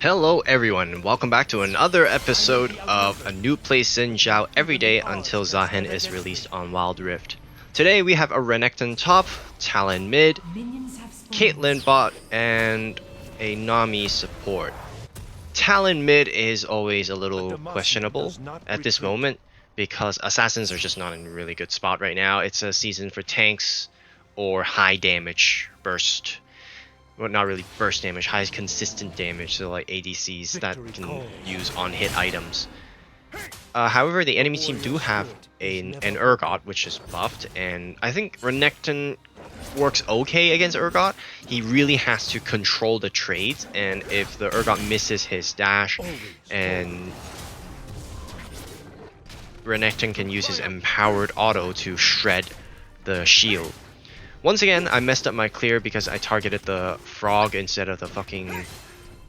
Hello everyone, and welcome back to another episode of A Noob Plays Xin Zhao every day until Zaahen is released on Wild Rift. Today we have a Renekton top, Talon mid, Caitlyn bot, and a Nami support. Talon mid is always a little questionable at this moment because assassins are just not in a really good spot right now. It's a season for tanks or high damage burst. Well, not really burst damage, high consistent damage, so like ADCs that can use on-hit items. However, the enemy team do have an Urgot, which is buffed, and I think Renekton works okay against Urgot. He really has to control the trades, and if the Urgot misses his dash, and Renekton can use his empowered auto to shred the shield. Once again, I messed up my clear because I targeted the frog instead of the fucking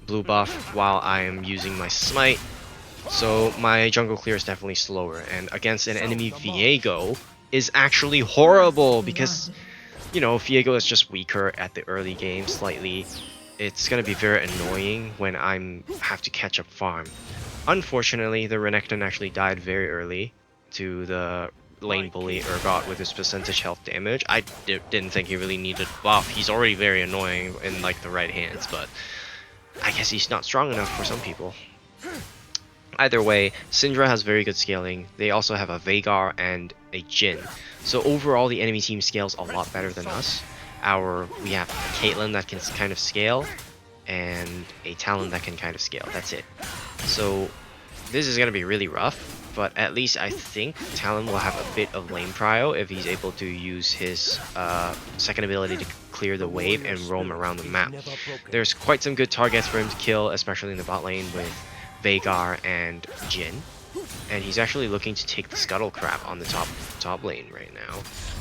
blue buff while I am using my smite. So my jungle clear is definitely slower, and against an enemy Viego is actually horrible because, you know, Viego is just weaker at the early game slightly. It's gonna be very annoying when I have to catch up farm. Unfortunately, the Renekton actually died very early to the lane bully Urgot with his percentage health damage. I didn't think he really needed buff. He's already very annoying in like the right hands, but I guess he's not strong enough for some people. Either way, Syndra has very good scaling. They also have a Veigar and a Jhin. So overall, the enemy team scales a lot better than us. We have a Caitlyn that can kind of scale, and a Talon that can kind of scale. That's it. So this is going to be really rough. But at least I think Talon will have a bit of lane prio if he's able to use his second ability to clear the wave and roam around the map. There's quite some good targets for him to kill, especially in the bot lane with Veigar and Jhin. And he's actually looking to take the Scuttle Crab on the top lane right now,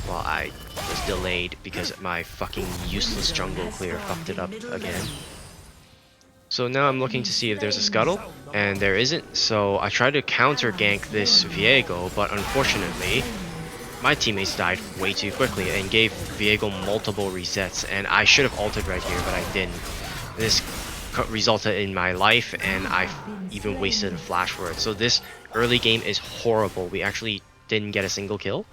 while I was delayed because my fucking useless jungle clear fucked it up again. So now I'm looking to see if there's a scuttle, and there isn't, so I tried to counter gank this Viego, but unfortunately, my teammates died way too quickly and gave Viego multiple resets, and I should have ulted right here, but I didn't. This resulted in my life, and I even wasted a flash for it. So this early game is horrible. We actually didn't get a single kill.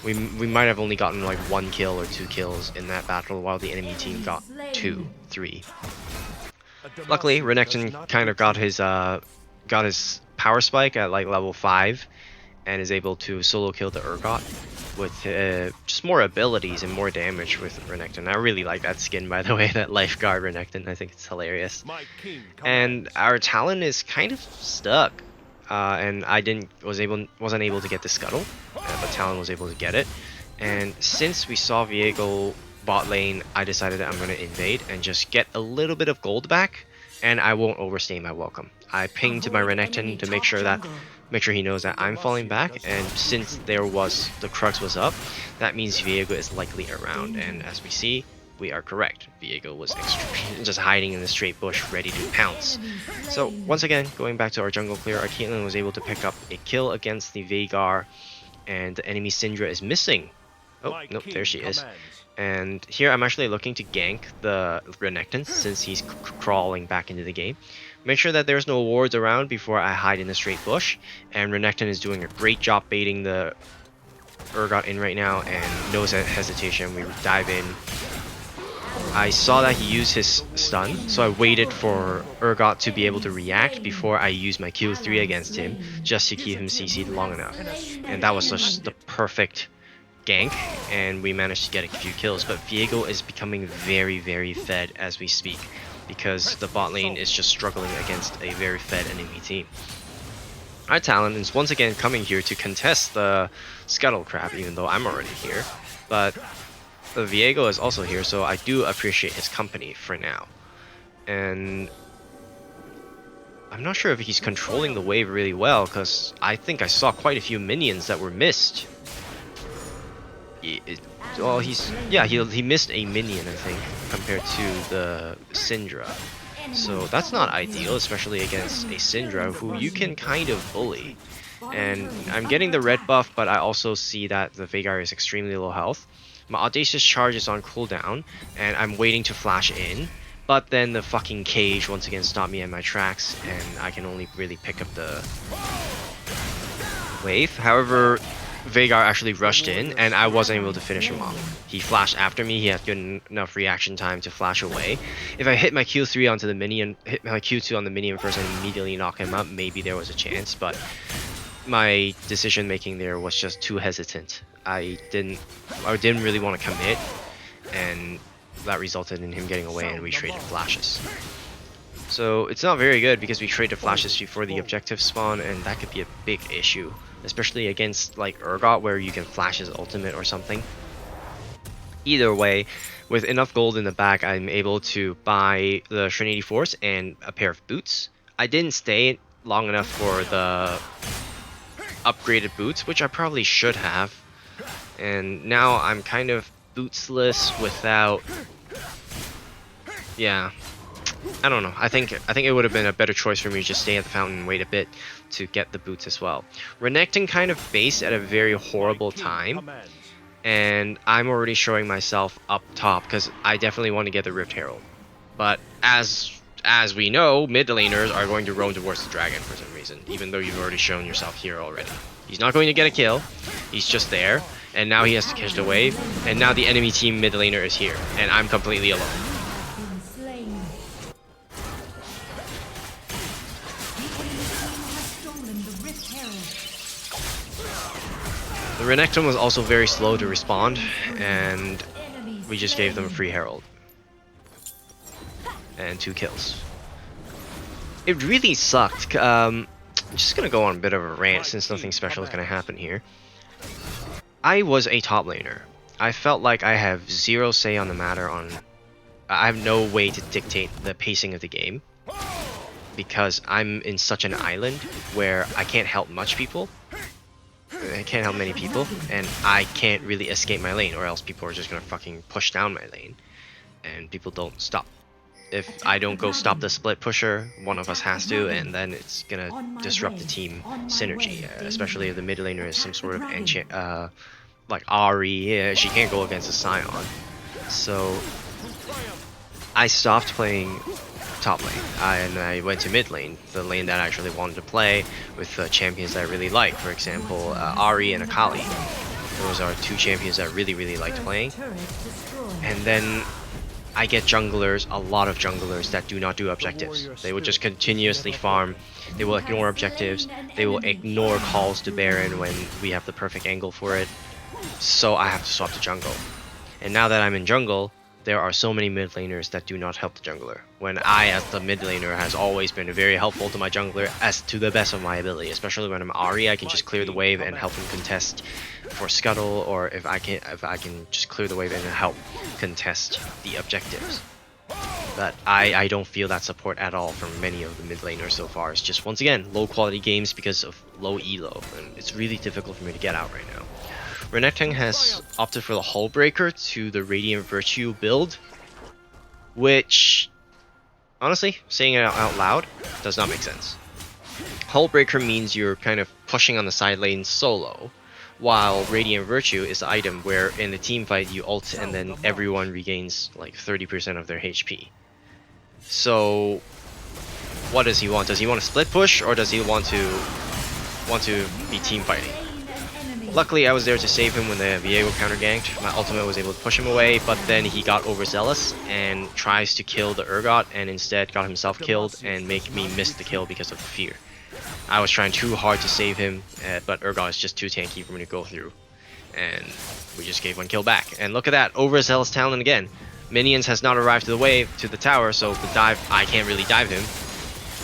We might have only gotten like 1 kill or 2 kills in that battle, while the enemy team got 2, 3. Luckily, Renekton kind of got his power spike at like level 5 and is able to solo kill the Urgot with just more abilities and more damage with Renekton. I really like that skin, by the way, that Lifeguard Renekton. I think it's hilarious. And our Talon is kind of stuck, and I wasn't able to get the scuttle, but Talon was able to get it. And since we saw Viego bot lane, I decided that I'm going to invade and just get a little bit of gold back, and I won't overstay my welcome. I pinged to my Renekton to make sure he knows that I'm falling back, and since the Crux was up, that means Viego is likely around, and as we see, we are correct. Viego was just hiding in the straight bush, ready to pounce. So once again, going back to our jungle clear, our Caitlyn was able to pick up a kill against the Veigar, and the enemy Syndra is missing. Oh, nope, there she is. And here I'm actually looking to gank the Renekton since he's crawling back into the game. Make sure that there's no wards around before I hide in the straight bush. And Renekton is doing a great job baiting the Urgot in right now, and no hesitation, we dive in. I saw that he used his stun, so I waited for Urgot to be able to react before I used my Q3 against him, just to keep him CC'd long enough. And that was just the perfect gank, and we managed to get a few kills. But Viego is becoming very, very fed as we speak, because the bot lane is just struggling against a very fed enemy team. Our Talon is once again coming here to contest the Scuttle Crab, even though I'm already here. But the Viego is also here, so I do appreciate his company for now. And I'm not sure if he's controlling the wave really well, because I think I saw quite a few minions that were missed. He missed a minion, I think, compared to the Syndra. So that's not ideal, especially against a Syndra who you can kind of bully. And I'm getting the red buff, but I also see that the Veigar is extremely low health. My Audacious Charge is on cooldown, and I'm waiting to flash in. But then the fucking cage once again stopped me in my tracks, and I can only really pick up the wave. However, Veigar actually rushed in, and I wasn't able to finish him off. He flashed after me, he had good enough reaction time to flash away. If I hit my Q3 onto the minion, hit my Q2 on the minion first and immediately knock him up, maybe there was a chance, but my decision making there was just too hesitant. I didn't really want to commit, and that resulted in him getting away, and we traded flashes. So it's not very good because we traded flashes before the objective spawn, and that could be a big issue, especially against like Urgot where you can flash his ultimate or something. Either way, with enough gold in the bag, I'm able to buy the Trinity Force and a pair of boots. I didn't stay long enough for the upgraded boots, which I probably should have, and now I'm kind of bootsless without, yeah, I don't know. I think it would have been a better choice for me to just stay at the fountain and wait a bit to get the boots as well. Renekton kind of based at a very horrible time, and I'm already showing myself up top because I definitely want to get the Rift Herald. But as we know, mid laners are going to roam towards the dragon for some reason, even though you've already shown yourself here already. He's not going to get a kill, he's just there, and now he has to catch the wave, and now the enemy team mid laner is here, and I'm completely alone. The Renekton was also very slow to respond, and we just gave them a free herald. And 2 kills. It really sucked. I'm just gonna go on a bit of a rant since nothing special is gonna happen here. I was a top laner. I felt like I have zero say on the matter. I have no way to dictate the pacing of the game because I'm in such an island where I can't help much people. I can't help many people, and I can't really escape my lane, or else people are just gonna fucking push down my lane, and people don't stop. If I don't go stop the split pusher, one of us has to, and then it's gonna disrupt the team synergy, especially if the mid laner is some sort of enchant, like Ahri. She can't go against a Scion. So I stopped playing top lane, and I went to mid lane, the lane that I actually wanted to play with champions that I really like. For example, Ahri and Akali. Those are 2 champions that I really liked playing. And then I get junglers, a lot of junglers that do not do objectives. They will just continuously farm, they will ignore objectives, they will ignore calls to Baron when we have the perfect angle for it. So I have to swap to jungle. And now that I'm in jungle, there are so many mid laners that do not help the jungler, when I, as the mid laner, has always been very helpful to my jungler as to the best of my ability. Especially when I'm Ahri, I can just clear the wave and help him contest for scuttle, or if I can just clear the wave and help contest the objectives. But I don't feel that support at all from many of the mid laners so far. It's just, once again, low quality games because of low elo, and it's really difficult for me to get out right now. Renekton has opted for the Hull Breaker to the Radiant Virtue build, which, honestly, saying it out loud, does not make sense. Hull Breaker means you're kind of pushing on the side lane solo, while Radiant Virtue is the item where in the team fight you ult and then everyone regains like 30% of their HP. So what does he want? Does he want to split push, or does he want to be team fighting? Luckily, I was there to save him when the Viego counter ganked. My ultimate was able to push him away, but then he got overzealous and tries to kill the Urgot, and instead got himself killed and make me miss the kill because of the fear. I was trying too hard to save him, but Urgot is just too tanky for me to go through, and we just gave 1 kill back. And look at that, overzealous talent again. Minions has not arrived to the wave, to the tower, so the dive, I can't really dive him.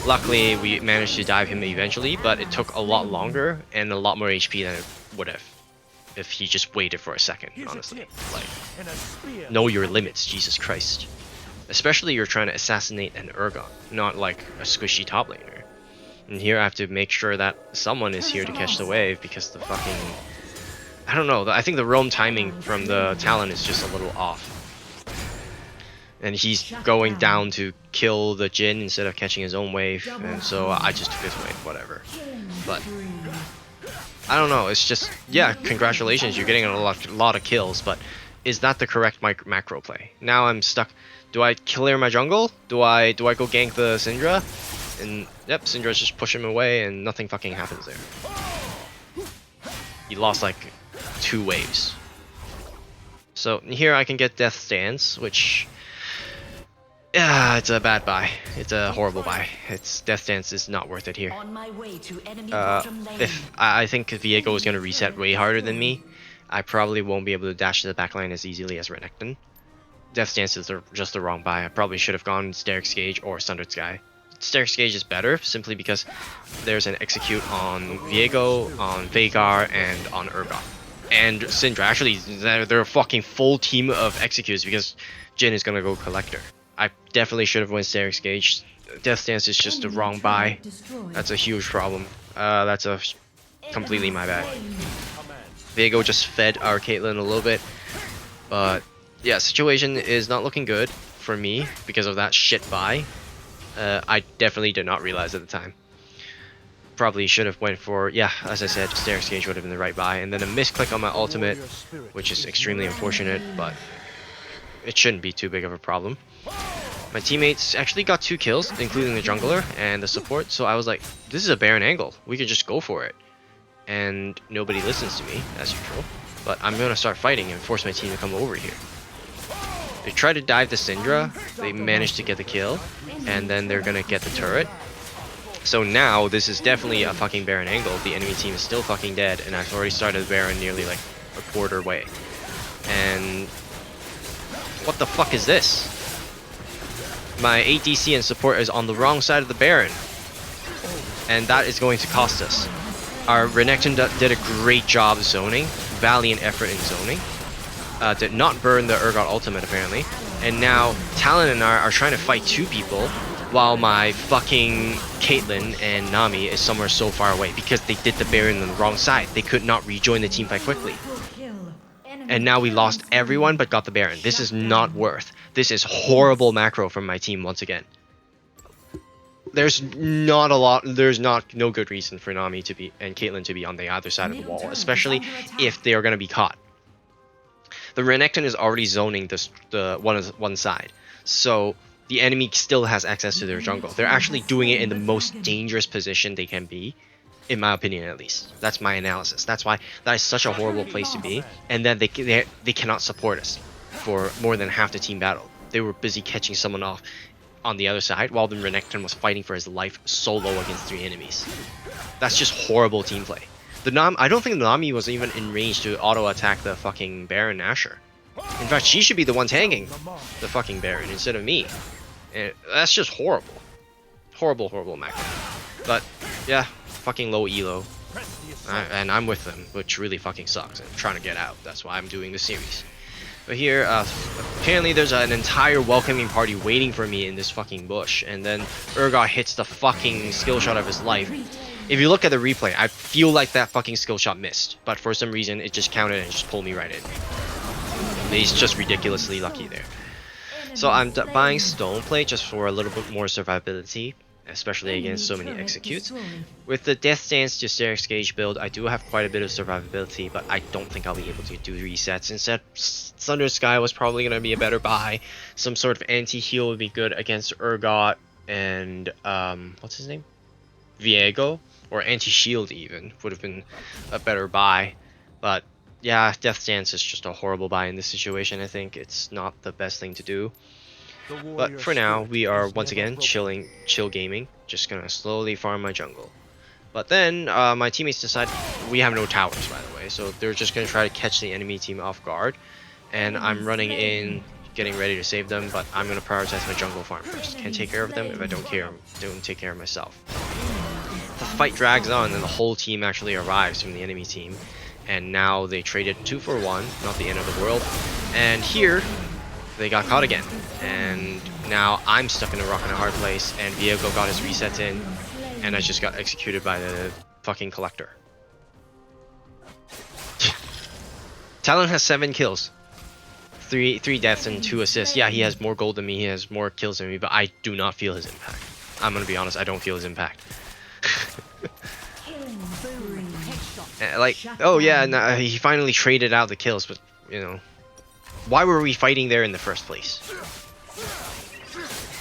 Luckily, we managed to dive him eventually, but it took a lot longer and a lot more HP than it would have if he just waited for a second, honestly. Like, know your limits, Jesus Christ. Especially you're trying to assassinate an Urgot, not like a squishy top laner. And here I have to make sure that someone is here to catch the wave because the fucking... I don't know, I think the roam timing from the Talon is just a little off. And he's going down to kill the Jhin instead of catching his own wave, and so I just took his wave, whatever. But I don't know, it's just, yeah, congratulations, you're getting a lot of kills, but is that the correct macro play? Now I'm stuck. Do I clear my jungle? Do I go gank the Syndra? And yep, Syndra's just pushing him away and nothing fucking happens there. He lost like 2 waves. So here I can get Death Stance, which yeah, it's a bad buy. It's a horrible buy. It's Death Stance is not worth it here. If I think Viego is gonna reset way harder than me, I probably won't be able to dash to the backline as easily as Renekton. Death Stance is just the wrong buy. I probably should have gone Steric's Gauge or Sundered Sky. Steric's Gauge is better simply because there's an execute on Viego, on Veigar, and on Urgot. And Syndra. Actually, they're a fucking full team of executes because Jhin is gonna go Collector. I definitely should have went Steric's Gauge. Death Stance is just the wrong buy. That's a huge problem. That's a completely my bad. Viego just fed our Caitlyn a little bit, but yeah, situation is not looking good for me because of that shit buy. I definitely did not realize at the time. Probably should have went for, yeah, as I said, Steric's Gauge would have been the right buy, and then a misclick on my ultimate, which is extremely unfortunate, but it shouldn't be too big of a problem. My teammates actually got 2 kills, including the jungler and the support, so I was like, this is a Baron angle, we could just go for it. And nobody listens to me, as usual, but I'm gonna start fighting and force my team to come over here. They try to dive the Syndra, they managed to get the kill, and then they're gonna get the turret. So now, this is definitely a fucking Baron angle. The enemy team is still fucking dead, and I've already started Baron nearly like a quarter way. And what the fuck is this? My ADC and support is on the wrong side of the Baron, and that is going to cost us. Our Renekton did a great job zoning, valiant effort in zoning. Did not burn the Urgot ultimate apparently, and now Talon and I are trying to fight 2 people while my fucking Caitlyn and Nami is somewhere so far away because they did the Baron on the wrong side. They could not rejoin the team fight quickly. And now we lost everyone but got the Baron. This is not worth. This is horrible macro from my team once again. There's no good reason for Nami to be and Caitlyn to be on the other side of the wall, especially if they are going to be caught. The Renekton is already zoning the one side, so the enemy still has access to their jungle. They're actually doing it in the most dangerous position they can be, in my opinion at least. That's my analysis. That's why that is such a horrible place to be, and then they cannot support us for more than half the team battle. They were busy catching someone off on the other side while the Renekton was fighting for his life solo against 3 enemies. That's just horrible team play. I don't think the Nami was even in range to auto-attack the fucking Baron Nashor. In fact, she should be the one tagging the fucking Baron instead of me. And that's just horrible. Horrible, horrible macro. But, yeah, fucking low elo. And I'm with them, which really fucking sucks. I'm trying to get out. That's why I'm doing this series. But here, apparently there's an entire welcoming party waiting for me in this fucking bush. And then Urgot hits the fucking skill shot of his life. If you look at the replay, I feel like that fucking skill shot missed, but for some reason it just counted and just pulled me right in. He's just ridiculously lucky there. So I'm buying Stone Plate just for a little bit more survivability, especially against so many executes. With the Death Stance to Steric's Gauge build, I do have quite a bit of survivability, but I don't think I'll be able to do resets. Instead, Thunder Sky was probably going to be a better buy. Some sort of anti-heal would be good against Urgot and, what's his name? Viego, or anti-shield even, would have been a better buy. But yeah, Death Stance is just a horrible buy in this situation. I think it's not the best thing to do. But for now, we are once again chill gaming, just gonna slowly farm my jungle. But then my teammates decide we have no towers, by the way, so they're just gonna try to catch the enemy team off guard, and I'm running in, getting ready to save them. But I'm gonna prioritize my jungle farm first. Can't take care of them if I don't take care of myself. The fight drags on, and the whole team actually arrives from the enemy team, and now they traded 2 for 1, not the end of the world. And here they got caught again, and now I'm stuck in a rock and a hard place, and Viego got his resets in, and I just got executed by the fucking Collector. Talon has 7 kills, 3 deaths and 2 assists. Yeah, he has more gold than me, he has more kills than me, but I do not feel his impact. I'm gonna be honest, I don't feel his impact. Like, oh yeah, no, he finally traded out the kills, but you know, Why were we fighting there in the first place?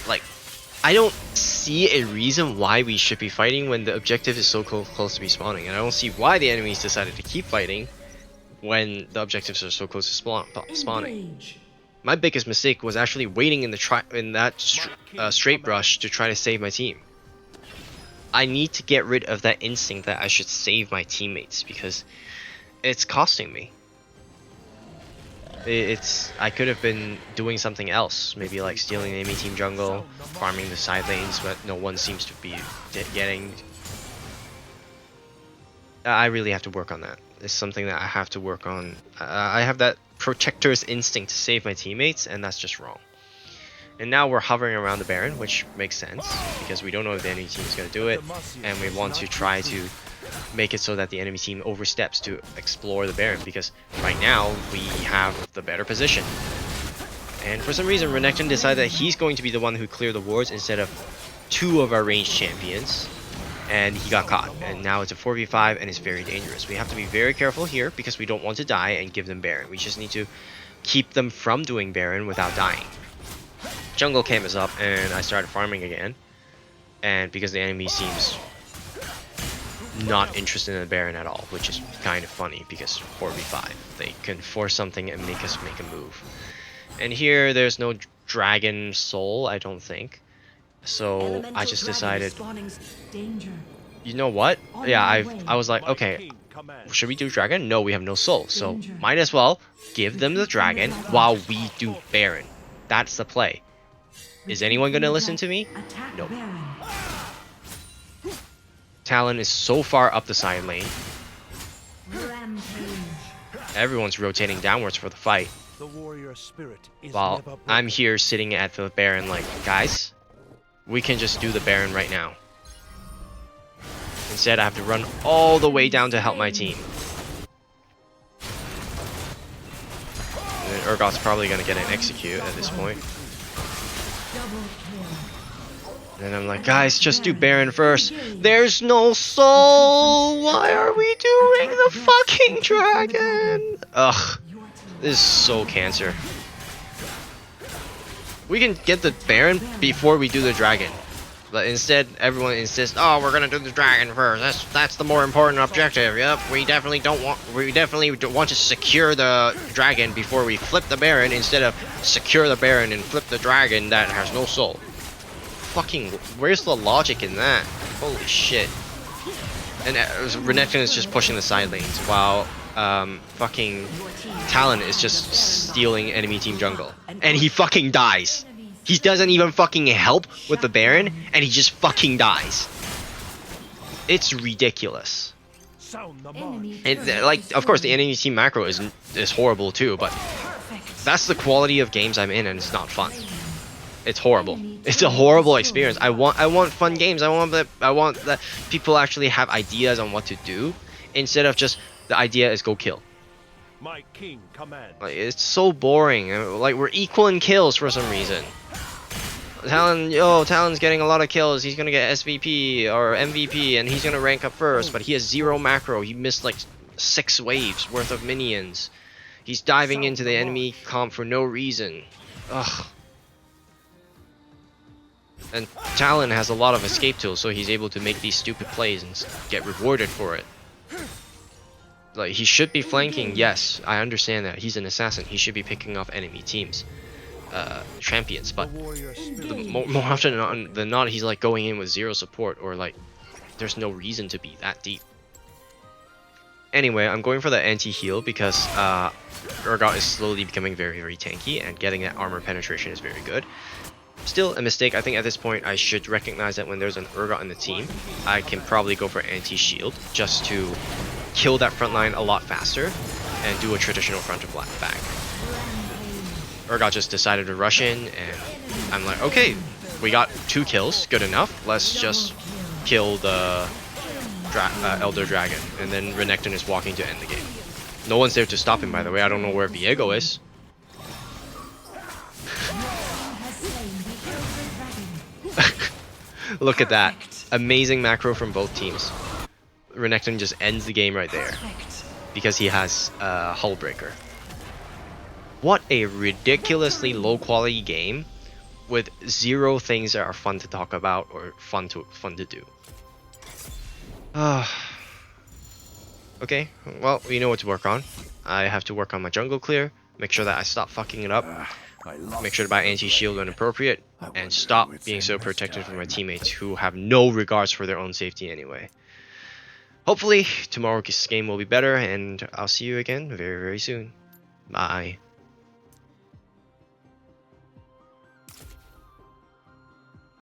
Like, I don't see a reason why we should be fighting when the objective is so close to be spawning, and I don't see why the enemies decided to keep fighting when the objectives are so close to spawning. My biggest mistake was actually waiting in that straight brush to try to save my team. I need to get rid of that instinct that I should save my teammates because it's costing me. I could have been doing something else, maybe like stealing the enemy team jungle, farming the side lanes, but no one seems to be getting. I really have to work on that. It's something that I have to work on. I have that protector's instinct to save my teammates, and that's just wrong. And now we're hovering around the Baron, which makes sense because we don't know if the enemy team is going to do it, and we want to try to make it so that the enemy team oversteps to explore the Baron, because right now we have the better position. And for some reason, Renekton decided that he's going to be the one who cleared the wards instead of 2 of our ranged champions, and he got caught. And now it's a 4v5 and it's very dangerous. We have to be very careful here because we don't want to die and give them Baron. We just need to keep them from doing Baron without dying. Jungle camp is up and I started farming again, and because the enemy seems not interested in the Baron at all, which is kind of funny because 4v5 they can force something and make us make a move. And here there's no dragon soul, I don't think, so I just decided, you know what, yeah, I was like, okay, should we do dragon? No, we have no soul, so might as well give them the dragon while we do Baron. That's the play. Is anyone gonna listen to me? No. Talon is so far up the side lane. Everyone's rotating downwards for the fight. While I'm here sitting at the Baron like, guys, we can just do the Baron right now. Instead, I have to run all the way down to help my team. And then Urgot's probably gonna get an execute at this point. And I'm like, guys, just do Baron first. There's no soul! Why are we doing the fucking dragon? Ugh. This is so cancer. We can get the Baron before we do the dragon. But instead, everyone insists, oh, we're gonna do the dragon first. That's the more important objective. Yep, we definitely want to secure the dragon before we flip the Baron, instead of secure the Baron and flip the dragon that has no soul. Fucking, where's the logic in that? Holy shit. And Renekton is just pushing the side lanes while fucking Talon is just stealing enemy team jungle. And he fucking dies. He doesn't even fucking help with the Baron, and he just fucking dies. It's ridiculous. And, like, of course, the enemy team macro is horrible too, but that's the quality of games I'm in, and it's not fun. It's horrible. It's a horrible experience. I want fun games. I want that people actually have ideas on what to do, instead of just the idea is go kill. My king commands. Like, it's so boring. Like, we're equal in kills for some reason. Talon's getting a lot of kills. He's gonna get SVP or MVP, and he's gonna rank up first. But he has 0 macro. He missed like 6 waves worth of minions. He's diving into the enemy comp for no reason. Ugh. And Talon has a lot of escape tools, so he's able to make these stupid plays and get rewarded for it. Like, he should be flanking, yes, I understand that. He's an assassin. He should be picking off enemy teams. Champions, but more often than not, he's like going in with 0 support, or like there's no reason to be that deep. Anyway, I'm going for the anti-heal because Urgot is slowly becoming very, very tanky, and getting that armor penetration is very good. Still a mistake. I think at this point I should recognize that when there's an Urgot in the team, I can probably go for anti-shield just to kill that front line a lot faster and do a traditional front to back. Urgot just decided to rush in, and I'm like, okay, we got 2 kills, good enough. Let's just kill the Elder Dragon, and then Renekton is walking to end the game. No one's there to stop him, by the way. I don't know where Viego is. Look at that. Amazing macro from both teams. Renekton just ends the game right there because he has Hull Breaker. What a ridiculously low quality game with zero things that are fun to talk about or fun to do. Okay, well, we know what to work on. I have to work on my jungle clear, make sure that I stop fucking it up, make sure to buy anti-shield when appropriate, and stop being so protective of my teammates who have no regards for their own safety anyway. Hopefully, tomorrow's game will be better, and I'll see you again very, very soon. Bye.